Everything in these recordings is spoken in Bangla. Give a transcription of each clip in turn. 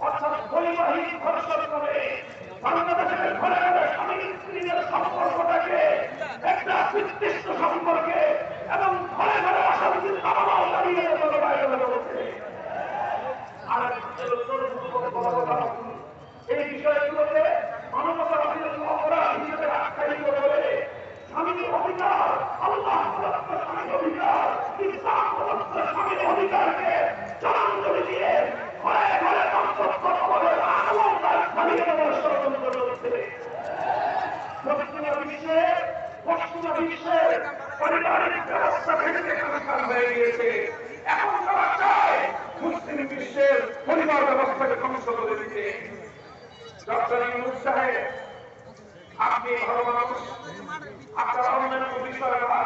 অর্থাৎ বৈবাহিক ধর্ষণ করে বাংলাদেশের ঘরে ঘরে স্বামী স্ত্রীদের সম্পর্কটাকে একটা নির্দিষ্ট সম্পর্কে এবং ঘরে ঘরে অশান্তির দাবানল দাঁড়িয়ে চলছে। আর এই বিষয়গুলোকে মানবতার অপরাধ হিসেবে আখ্যায়িত করে স্বামীর অধিকার, আল্লাহ প্রদত্ত স্বামীর অধিকার, ইসলাম প্রদত্ত স্বামীর অধিকারকে জলাঞ্জলি দিয়ে ঘরে ঘরে চালিয়ে দেওয়ার ষড়যন্ত্র চলছে। পশ্চিমা বিশ্বে পারিবারিক ব্যবস্থা ভেঙে সংস্কার হয়ে গিয়েছে। এখন তারা চায় মুসলিম বিশ্বের পরিবার ব্যবস্থাকে ধ্বংস করে দিতে। ডক্টর ইউনূস সাহেব, আপনি ভালো মানুষ, আপনার অন্যান্য বিষয়রা,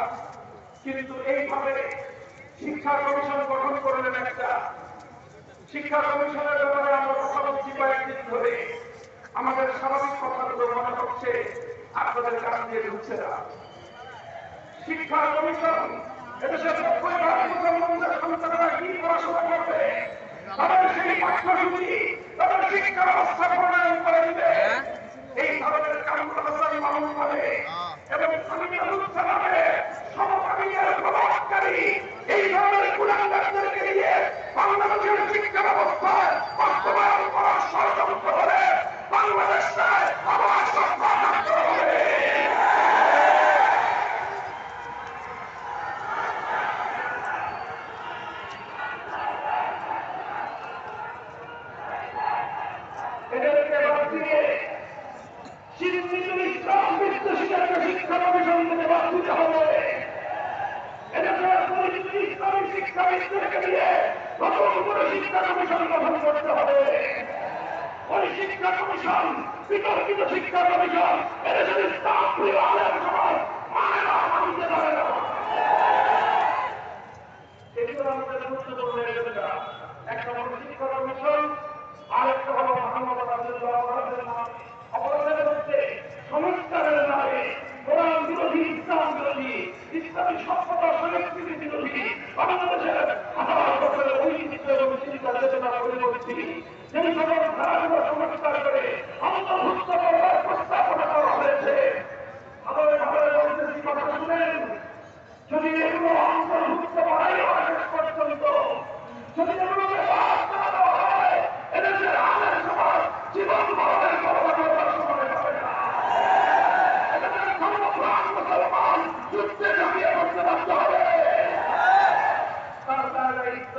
কিন্তু এইভাবে শিক্ষা কমিশন গঠন করলেন একটা। শিক্ষা কমিশনের ব্যাপারে আমরা কথা বলছি কয়েকদিন ধরে। আমাদের স্বাভাবিক কথাগুলো মনে হচ্ছে আপনাদের কাছ দিয়ে ঢুকছে না। শিক্ষা কমিশন এদেশের 90% মুসলমানদের সন্তানেরা কি পড়াশোনা করবে, তাদের সেই পাঠ্যসূচি, তাদের শিক্ষা ব্যবস্থা প্রণয়ন করে দিবে। এই ধরনের কামরুল হাসান মামুন নামে এবং সালামের সমকামীদের প্রভাবকারী এই ধরনের কুলাঙ্গারদেরকে নিয়ে বাংলাদেশের শিক্ষা ব্যবস্থায় বাস্তবায়ন করার ষড়যন্ত্র হলে বাংলাদেশটায় আবার সরকার হবে। এদেরকে বাদ দিয়ে শিক্ষা কমিশন থেকে বাদ দিতে হবে। এদেশের পরিচিত ইসলামী শিক্ষাবিদদেরকে নিয়ে নতুন করে শিক্ষা কমিশন গঠন করতে হবে। ওই শিক্ষা কমিশন বিতর্কিত শিক্ষা কমিশন এদেশের ইসলাম প্রিয় আলেম সমাজ মানে না, মানতে পারে না। এগুলো আমাদের গুরুত্বপূর্ণ এজেন্ডা। একটা হল শিক্ষা কমিশন, আরেকটা হল অপরাধের মধ্যে সংস্কারের নামে কোরআন বিরোধী, ইসলাম বিরোধী, ইসলামী সভ্যতা সংস্কৃতি বিরোধী বাংলাদেশের হাজার বছরের ঐতিহ্য এবং চিন্তা চেতনা পরিবর্তী যেই সকল ধারাগুলো সংস্কার করে অন্তর্ভুক্ত করবার প্রস্তাবনা করা হয়েছে। ভালোই ভালোই বলতেছি, কথা শুনেন। যদি এগুলো অন্তর্ভুক্ত করাই হয় শেষ পর্যন্ত, যদি এগুলোকে বাদ না দেওয়া হয়, এদেশের আলেম সমাজ জীবন মরণের কথা বলার সময় পাবে না। এদেশের ধর্মপ্রাণ মুসলমান যুদ্ধে ঝাঁপিয়ে পড়তে বাধ্য হবে। তার দায়িত্ব